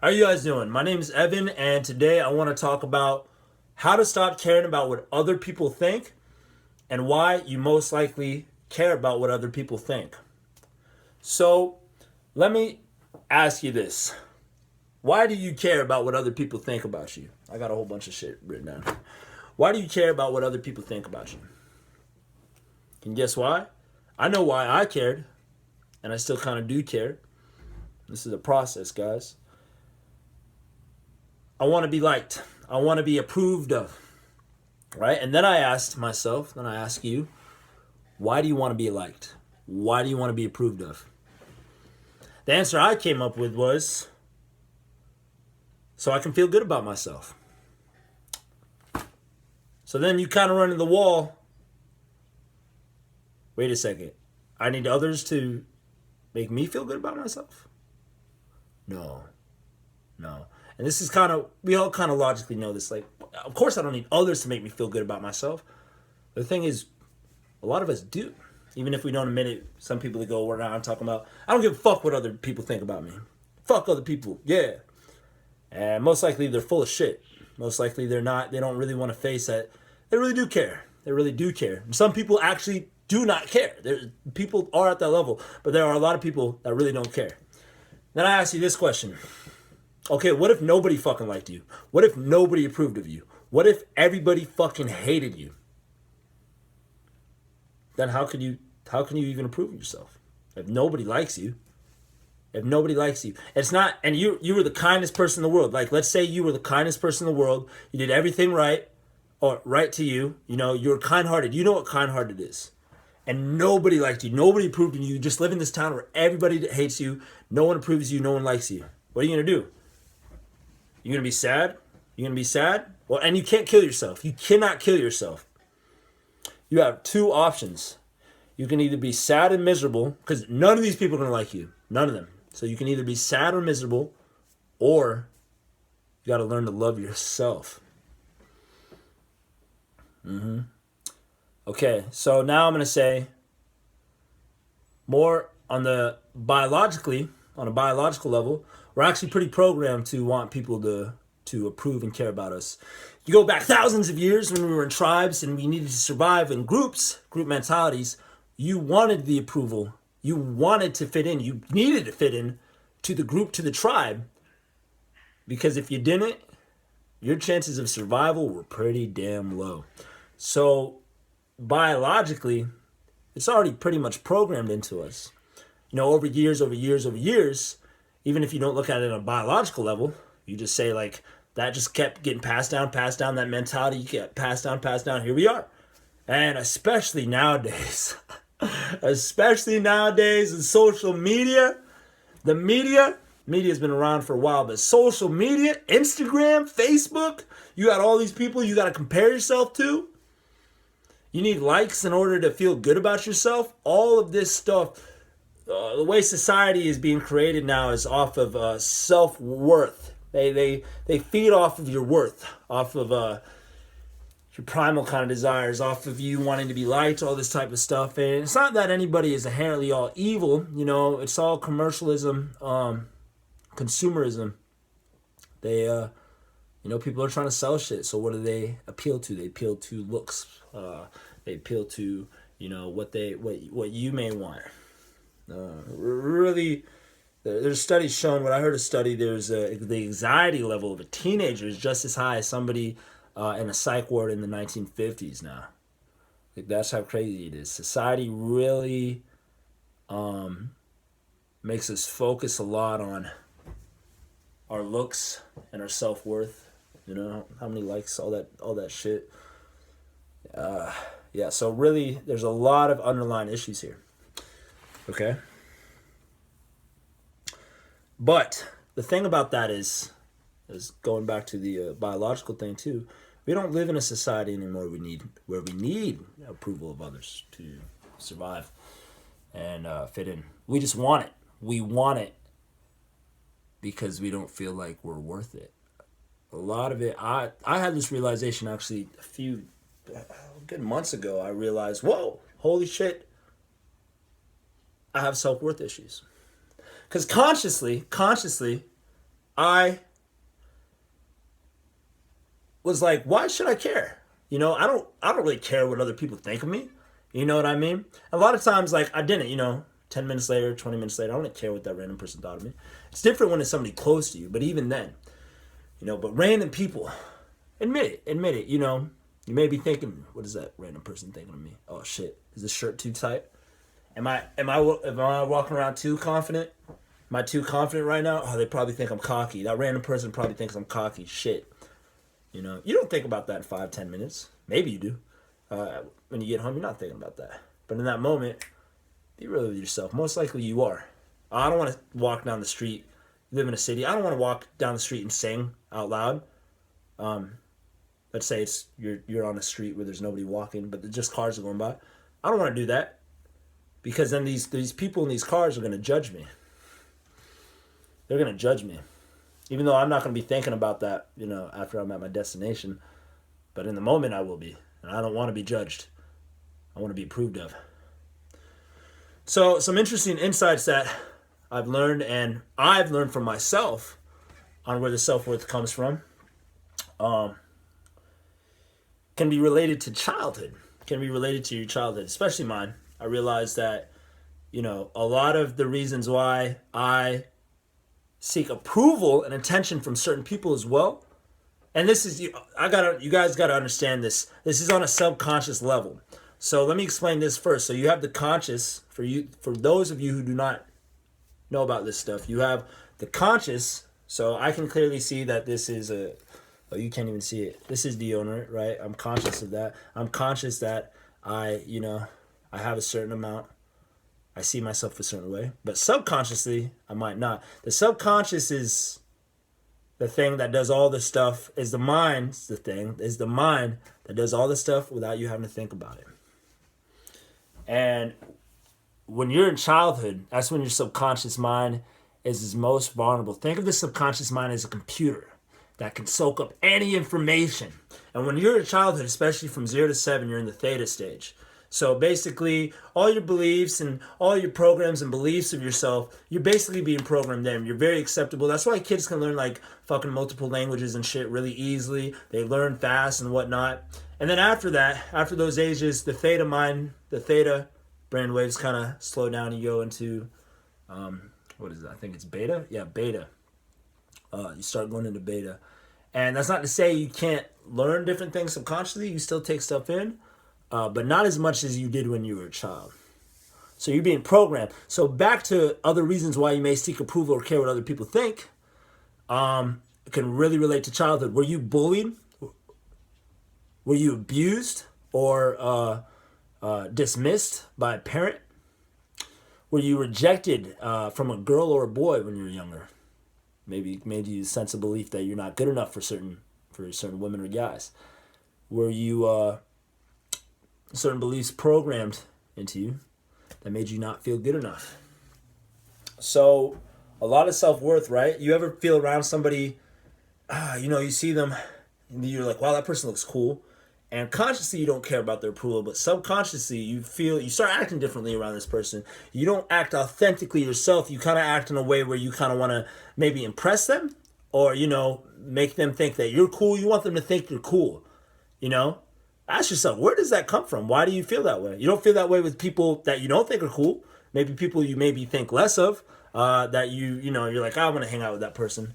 How are you guys doing? My name is Evan, and today I want to talk about how to stop caring about what other people think and why you most likely care about what other people think. So, let me ask you this. Why do you care about what other people think about you? I got a whole bunch of shit written down. Why do you care about what other people think about you? Can you guess why? I know why I cared, and I still kind of do care. This is a process, guys. I want to be liked. I want to be approved of. Right? And then I asked myself, then I ask you, why do you want to be liked? Why do you want to be approved of? The answer I came up with was so I can feel good about myself. So then you kind of run into the wall. Wait a second. I need others to make me feel good about myself? No. No. And this is kind of, we all kind of logically know this. Like, of course I don't need others to make me feel good about myself. The thing is, a lot of us do. Even if we don't admit it, some people that go around talking about, I don't give a fuck what other people think about me. Fuck other people. Yeah. And most likely they're full of shit. Most likely they don't really want to face that. They really do care. They really do care. And some people actually do not care. People are at that level, but there are a lot of people that really don't care. Then I ask you this question. Okay, what if nobody fucking liked you? What if nobody approved of you? What if everybody fucking hated you? Then how can you even approve of yourself? If nobody likes you. If nobody likes you. It's not, and you were the kindest person in the world. Like, let's say you were the kindest person in the world. You did everything right, or right to you. You know, you're kind-hearted. You know what kind-hearted is. And nobody liked you. Nobody approved of you. You just live in this town where everybody hates you. No one approves of you. No one likes you. What are you going to do? You're going to be sad? You're going to be sad? Well, and you can't kill yourself. You cannot kill yourself. You have two options. You can either be sad and miserable, because none of these people are going to like you. None of them. So you can either be sad or miserable, or you got to learn to love yourself. Okay, so now I'm going to say more on a biological level, we're actually pretty programmed to want people to approve and care about us. You go back thousands of years when we were in tribes and we needed to survive in group mentalities, you wanted the approval. You wanted to fit in. You needed to fit in to the group, to the tribe. Because if you didn't, your chances of survival were pretty damn low. So biologically, it's already pretty much programmed into us. You know, over years, even if you don't look at it on a biological level, you just say like, that just kept getting passed down, that mentality get passed down, here we are. And especially nowadays in social media, media's been around for a while, but social media, Instagram, Facebook, you got all these people you got to compare yourself to. You need likes in order to feel good about yourself. All of this stuff, the way society is being created now is off of self-worth. They feed off of your worth, off of your primal kind of desires, off of you wanting to be liked, all this type of stuff. And it's not that anybody is inherently all evil. You know, it's all commercialism, consumerism. People are trying to sell shit. So what do they appeal to? They appeal to looks. They appeal to, what you may want. Really, there's studies showing. When I heard a study, there's the anxiety level of a teenager is just as high as somebody in a psych ward in the 1950s now. Like, that's how crazy it is. Society really makes us focus a lot on our looks and our self-worth. You know, how many likes, all that shit. Yeah, so really, there's a lot of underlying issues here. Okay? But the thing about that is going back to the biological thing too, we don't live in a society anymore where we need approval of others to survive and fit in. We just want it. We want it because we don't feel like we're worth it. A lot of it, I had this realization actually a few good months ago. I realized, whoa, holy shit, I have self-worth issues. Because consciously, I was like, why should I care? I don't really care what other people think of me. You know what I mean? A lot of times, like, I didn't, 10 minutes later, 20 minutes later, I don't care what that random person thought of me. It's different when it's somebody close to you, but even then, but random people, admit it, you may be thinking, what is that random person thinking of me? Oh shit, is this shirt too tight? Am I walking around too confident? Am I too confident right now? Oh, they probably think I'm cocky. That random person probably thinks I'm cocky. Shit. You don't think about that in 5, 10 minutes. Maybe you do. When you get home, you're not thinking about that. But in that moment, be real with yourself. Most likely you are. I don't want to walk down the street, live in a city. I don't want to walk down the street and sing out loud. Let's say you're on a street where there's nobody walking, but just cars are going by. I don't want to do that because then these people in these cars are going to judge me. They're going to judge me. Even though I'm not going to be thinking about that, after I'm at my destination. But in the moment, I will be. And I don't want to be judged. I want to be approved of. So, some interesting insights that I've learned, and I've learned from myself on where the self-worth comes from, can be related to childhood. Can be related to your childhood, especially mine. I realized that, a lot of the reasons why I seek approval and attention from certain people as well. And this is, you guys gotta understand this. This is on a subconscious level. So let me explain this first. So you have the conscious, for those of you who do not know about this stuff, you have the conscious. So I can clearly see that this is you can't even see it. This is deodorant, right? I'm conscious of that. I'm conscious that I have a certain amount. I see myself a certain way, but subconsciously, I might not. The subconscious is the thing that does all this stuff, is the mind that does all this stuff without you having to think about it. And when you're in childhood, that's when your subconscious mind is most vulnerable. Think of the subconscious mind as a computer that can soak up any information. And when you're in childhood, especially from 0 to 7, you're in the theta stage. So basically, all your beliefs and all your programs and beliefs of yourself, you're basically being programmed in. You're very acceptable. That's why kids can learn like fucking multiple languages and shit really easily. They learn fast and whatnot. And then after that, after those ages, the theta brainwaves kind of slow down and you go into, what is it? I think it's beta? Yeah, beta. You start going into beta. And that's not to say you can't learn different things subconsciously. You still take stuff in. But not as much as you did when you were a child. So you're being programmed. So back to other reasons why you may seek approval or care what other people think. It can really relate to childhood. Were you bullied? Were you abused or dismissed by a parent? Were you rejected from a girl or a boy when you were younger? Maybe made you sense a belief that you're not good enough for certain women or guys. Were you certain beliefs programmed into you that made you not feel good enough? So a lot of self-worth, right? You ever feel around somebody, you see them and you're like, wow, that person looks cool. And consciously you don't care about their approval, but subconsciously you start acting differently around this person. You don't act authentically yourself. You kind of act in a way where you kind of want to maybe impress them or, make them think that you're cool. You want them to think you're cool, Ask yourself, where does that come from? Why do you feel that way? You don't feel that way with people that you don't think are cool. Maybe people you maybe think less of, that you're like, I want to hang out with that person.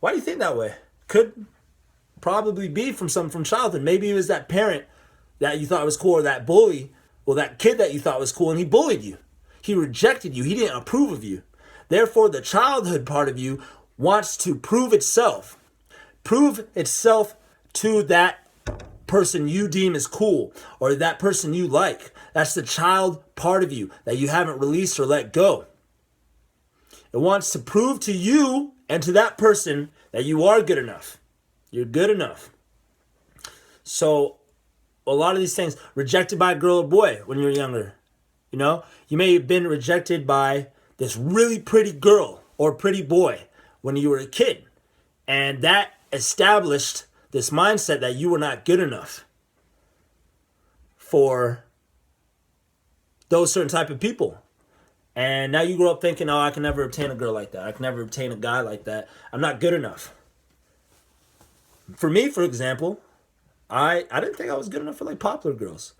Why do you think that way? Could probably be from childhood. Maybe it was that parent that you thought was cool, or that bully, or that kid that you thought was cool, and he bullied you. He rejected you. He didn't approve of you. Therefore, the childhood part of you wants to prove itself to that person you deem as cool or that person you like. That's the child part of you that you haven't released or let go. It wants to prove to you and to that person that you are good enough. You're good enough. So a lot of these things, rejected by a girl or boy when you were younger. You may have been rejected by this really pretty girl or pretty boy when you were a kid. And that established this mindset that you were not good enough for those certain type of people. And now you grow up thinking, oh, I can never obtain a girl like that. I can never obtain a guy like that. I'm not good enough. For me, for example, I didn't think I was good enough for like popular girls.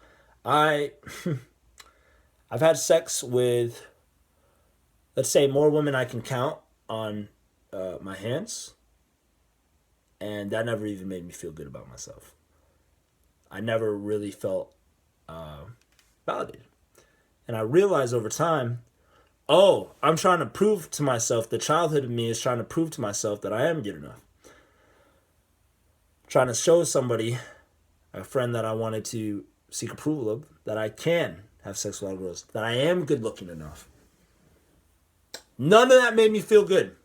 I I've had sex with, let's say, more women I can count on my hands, and that never even made me feel good about myself. I never really felt validated, and I realized over time, oh, I'm trying to prove to myself. The childhood of me is trying to prove to myself that I am good enough. Trying to show somebody, a friend that I wanted to seek approval of, that I can have sex with all girls, that I am good looking enough. None of that made me feel good.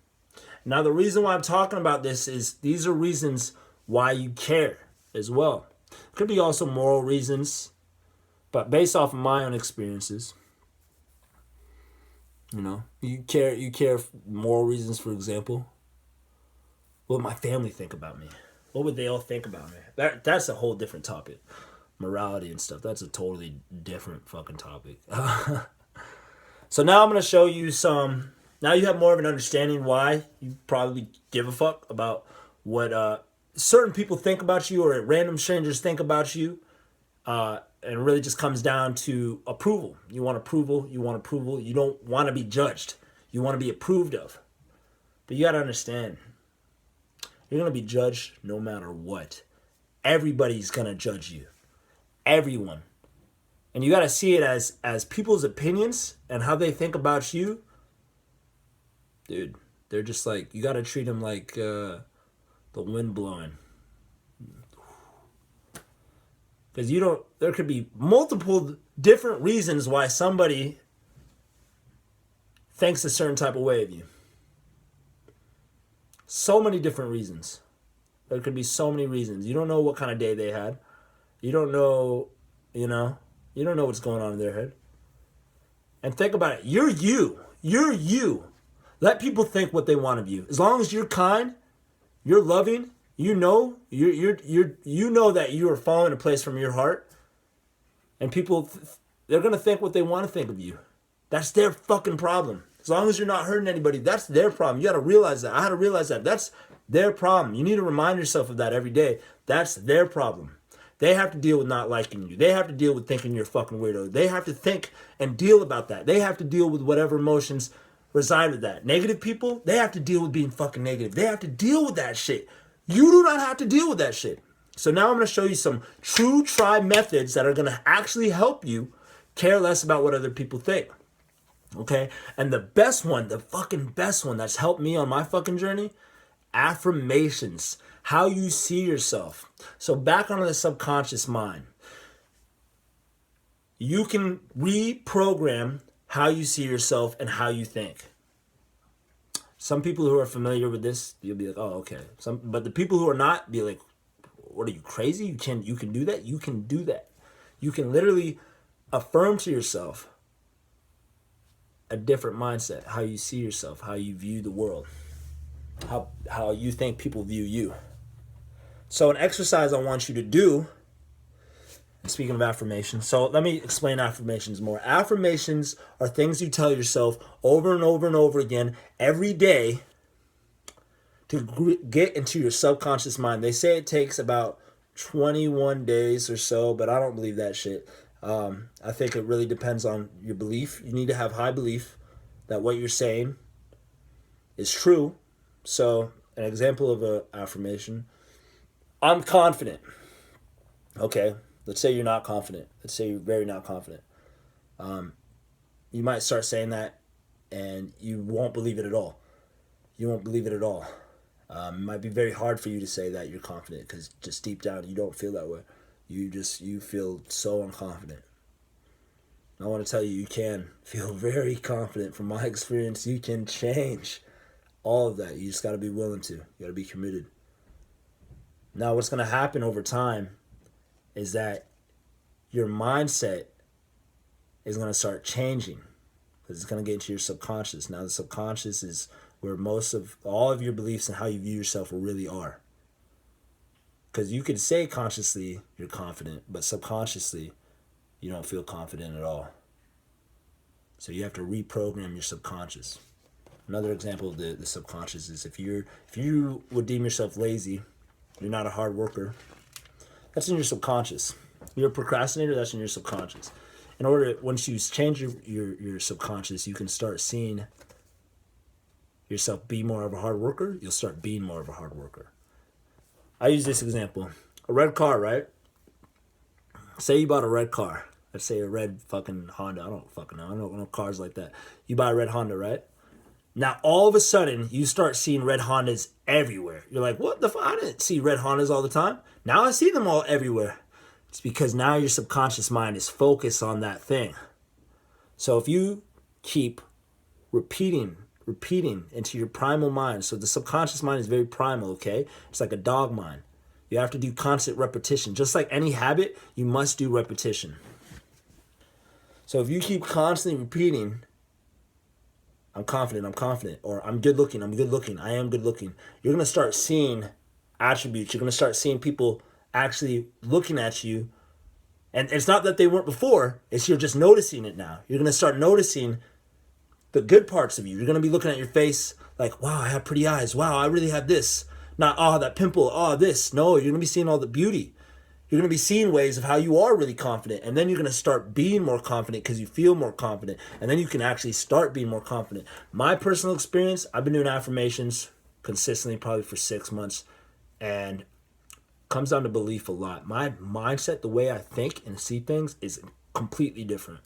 Now, the reason why I'm talking about this is these are reasons why you care as well. Could be also moral reasons, but based off of my own experiences, you care moral reasons, for example. What would my family think about me? What would they all think about me? That's a whole different topic. Morality and stuff. That's a totally different fucking topic. So now I'm going to show you some. Now you have more of an understanding why you probably give a fuck about what certain people think about you or random strangers think about you. And it really just comes down to approval. You want approval. You want approval. You don't want to be judged. You want to be approved of. But you got to understand, you're going to be judged no matter what. Everybody's going to judge you. Everyone. And you got to see it as people's opinions and how they think about you. Dude, they're just like, you got to treat them like the wind blowing. Because there could be multiple different reasons why somebody thinks a certain type of way of you. So many different reasons. There could be so many reasons. You don't know what kind of day they had. You don't know, you don't know what's going on in their head. And think about it. You're you. You're you. Let people think what they want of you. As long as you're kind, you're loving, you know that you are falling in place from your heart. And people, they're going to think what they want to think of you. That's their fucking problem. As long as you're not hurting anybody, that's their problem. You got to realize that. I had to realize that. That's their problem. You need to remind yourself of that every day. That's their problem. They have to deal with not liking you. They have to deal with thinking you're a fucking weirdo. They have to think and deal about that. They have to deal with whatever emotions reside with that. Negative people, they have to deal with being fucking negative. They have to deal with that shit. You do not have to deal with that shit. So now I'm going to show you some true try methods that are going to actually help you care less about what other people think. Okay? And the best one, the fucking best one that's helped me on my fucking journey, affirmations. How you see yourself. So back onto the subconscious mind. You can reprogram how you see yourself and how you think. Some people who are familiar with this, you'll be like, oh, okay. But the people who are not, be like, what are you, crazy? You can do that? You can do that. You can literally affirm to yourself a different mindset, how you see yourself, how you view the world, how you think people view you. So an exercise I want you to do, speaking of affirmations, so let me explain affirmations more. Affirmations are things you tell yourself over and over and over again every day to get into your subconscious mind. They say it takes about 21 days or so, but I don't believe that shit. I think it really depends on your belief. You need to have high belief that what you're saying is true. So an example of an affirmation: I'm confident. Okay, let's say you're not confident. Let's say you're very not confident. You might start saying that and you won't believe it at all. You won't believe it at all. It might be very hard for you to say that you're confident because just deep down you don't feel that way. You feel so unconfident. I want to tell you, you can feel very confident. From my experience, you can change all of that. You just got to be willing to. You got to be committed. Now, what's going to happen over time is that your mindset is going to start changing because it's going to get into your subconscious. Now, the subconscious is where most of all of your beliefs and how you view yourself really are. Because you could say consciously you're confident, but subconsciously you don't feel confident at all. So you have to reprogram your subconscious. Another example of the subconscious is if you would deem yourself lazy, you're not a hard worker, that's in your subconscious. You're a procrastinator, that's in your subconscious. In order, once you change your subconscious, you can start seeing yourself be more of a hard worker. You'll start being more of a hard worker. I use this example. A red car, right? Say you bought a red car. Let's say a red fucking Honda. I don't fucking know. I don't know cars like that. You buy a red Honda, right? Now, all of a sudden, you start seeing red Hondas everywhere. You're like, what the fuck? I didn't see red Hondas all the time. Now I see them all everywhere. It's because now your subconscious mind is focused on that thing. So if you keep repeating into your primal mind, so the subconscious mind is very primal, okay? It's like a dog mind. You have to do constant repetition. Just like any habit, you must do repetition. So if you keep constantly repeating, I'm confident, or I'm good looking, I am good looking, you're going to start seeing attributes. You're going to start seeing people actually looking at you. And it's not that they weren't before, it's you're just noticing it now. You're going to start noticing the good parts of you. You're going to be looking at your face like, wow, I have pretty eyes. Wow, I really have this. Not, oh, that pimple, oh, this. No, you're going to be seeing all the beauty. You're going to be seeing ways of how you are really confident. And then you're going to start being more confident because you feel more confident. And then you can actually start being more confident. My personal experience, I've been doing affirmations consistently probably for 6 months. And it comes down to belief a lot. My mindset, the way I think and see things is completely different.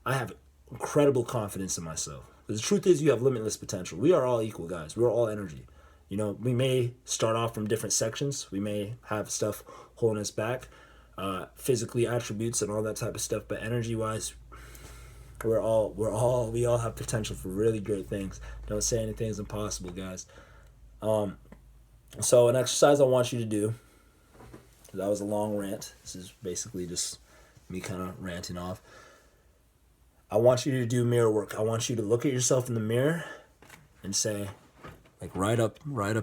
I have incredible confidence in myself. The truth is you have limitless potential. We are all equal, guys. We're all energy. You know, we may start off from different sections. We may have stuff holding us back, physically attributes and all that type of stuff. But energy-wise, we all have potential for really great things. Don't say anything's impossible, guys. So an exercise I want you to do. That was a long rant. This is basically just me kind of ranting off. I want you to do mirror work. I want you to look at yourself in the mirror and say, like right up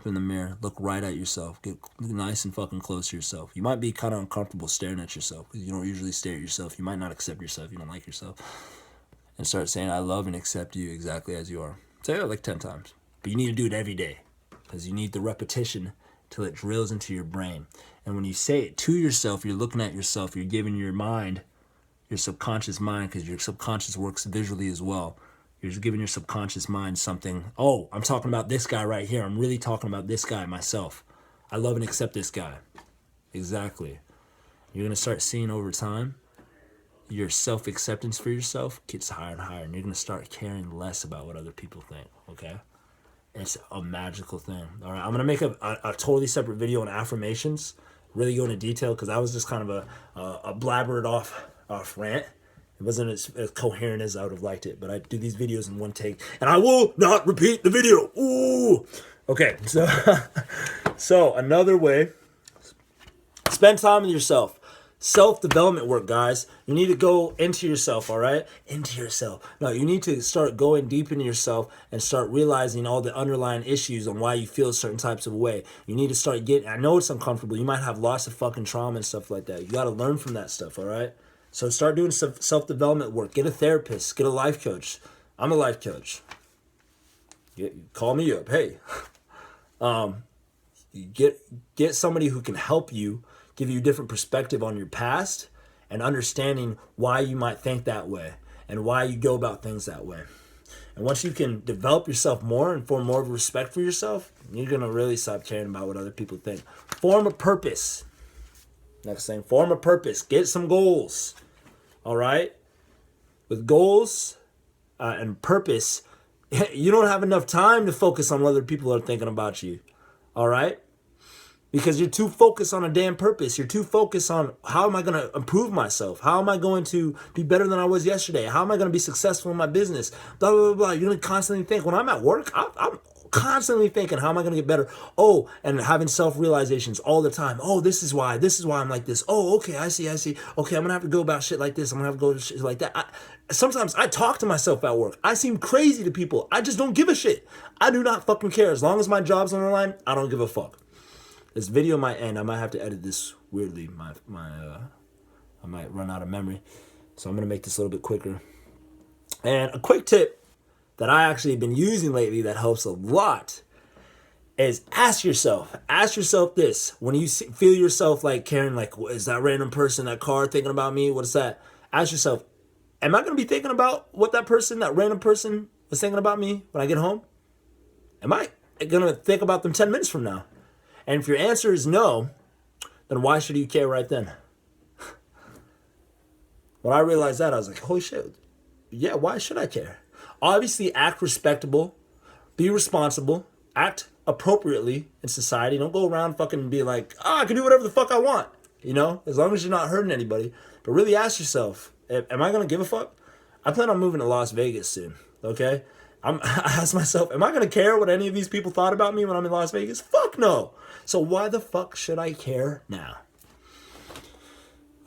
in the mirror, look right at yourself. Get nice and fucking close to yourself. You might be kind of uncomfortable staring at yourself because you don't usually stare at yourself. You might not accept yourself. You don't like yourself. And start saying, I love and accept you exactly as you are. Say it like 10 times. But you need to do it every day because you need the repetition till it drills into your brain. And when you say it to yourself, you're looking at yourself. You're giving your mind, your subconscious mind, because your subconscious works visually as well. You're just giving your subconscious mind something. Oh, I'm talking about this guy right here. I'm really talking about this guy, myself. I love and accept this guy. Exactly. You're going to start seeing over time, your self-acceptance for yourself gets higher and higher. And you're going to start caring less about what other people think, okay? It's a magical thing. All right, I'm going to make a totally separate video on affirmations. Really go into detail because I was just kind of a blabbered off rant. It wasn't as coherent as I would have liked it, but I do these videos in one take, and I will not repeat the video. Ooh. Okay, so another way, spend time with yourself. Self-development work, guys. You need to go into yourself, all right? Into yourself. No, you need to start going deep into yourself and start realizing all the underlying issues on why you feel certain types of way. You need to start getting, I know it's uncomfortable. You might have lots of fucking trauma and stuff like that. You got to learn from that stuff, all right? So start doing self-development work. Get a therapist. Get a life coach. I'm a life coach. Call me up. Hey. Get somebody who can help you, give you a different perspective on your past and understanding why you might think that way and why you go about things that way. And once you can develop yourself more and form more of a respect for yourself, you're going to really stop caring about what other people think. Form a purpose. Next thing, form a purpose. Get some goals. All right? With goals and purpose, you don't have enough time to focus on what other people are thinking about you. All right? Because you're too focused on a damn purpose. You're too focused on how am I going to improve myself? How am I going to be better than I was yesterday? How am I going to be successful in my business? Blah, blah, blah, blah. You're going to constantly think. When I'm at work, I'm constantly thinking, how am I going to get better? Oh, and having self-realizations all the time. Oh, this is why I'm like this. Oh, okay, I see. Okay, I'm going to have to go about shit like this. I'm going to have to go shit like that. Sometimes I talk to myself at work. I seem crazy to people. I just don't give a shit. I do not fucking care. As long as my job's on the line, I don't give a fuck. This video might end. I might have to edit this weirdly. I might run out of memory. So I'm going to make this a little bit quicker. And a quick tip that I actually have been using lately that helps a lot is ask yourself this. When you feel yourself like caring, like, is that random person, that car thinking about me? What is that? Ask yourself, am I going to be thinking about what that random person was thinking about me when I get home? Am I going to think about them 10 minutes from now? And if your answer is no, then why should you care right then? When I realized that, I was like, holy shit. Yeah, why should I care? Obviously, act respectable, be responsible, act appropriately in society. Don't go around fucking be like, I can do whatever the fuck I want. You know, as long as you're not hurting anybody. But really ask yourself, am I going to give a fuck? I plan on moving to Las Vegas soon, okay? I ask myself, am I going to care what any of these people thought about me when I'm in Las Vegas? Fuck no. So why the fuck should I care now?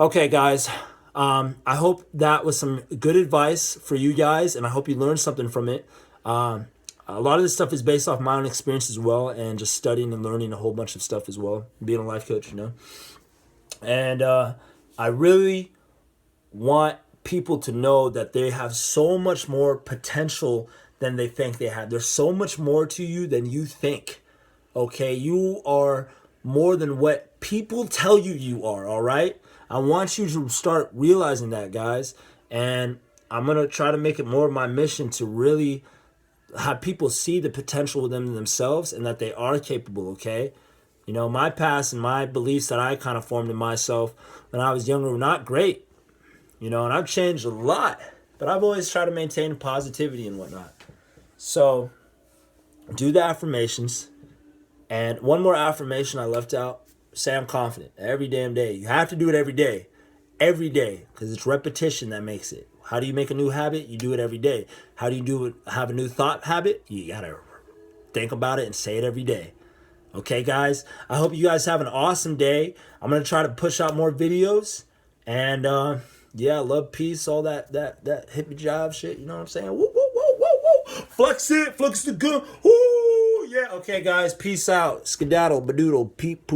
Okay, guys. I hope that was some good advice for you guys, and I hope you learned something from it. A lot of this stuff is based off my own experience as well, and just studying and learning a whole bunch of stuff as well, being a life coach, you know. And I really want people to know that they have so much more potential than they think they have. There's so much more to you than you think. Okay, you are more than what people tell you you are, all right? I want you to start realizing that, guys. And I'm going to try to make it more of my mission to really have people see the potential within themselves and that they are capable, okay? You know, my past and my beliefs that I kind of formed in myself when I was younger were not great, you know, and I've changed a lot. But I've always tried to maintain positivity and whatnot. So, do the affirmations. And one more affirmation I left out. Say I'm confident every damn day. You have to do it every day. Every day. Because it's repetition that makes it. How do you make a new habit? You do it every day. How do you do it? Have a new thought habit? You got to think about it and say it every day. Okay, guys? I hope you guys have an awesome day. I'm going to try to push out more videos. And, yeah, love, peace, all that hippie job shit. You know what I'm saying? Woo, woo, woo, woo, woo. Flex it. Flex the gun. Woo. Yeah, okay, guys. Peace out. Skedaddle, badoodle, peep, poop.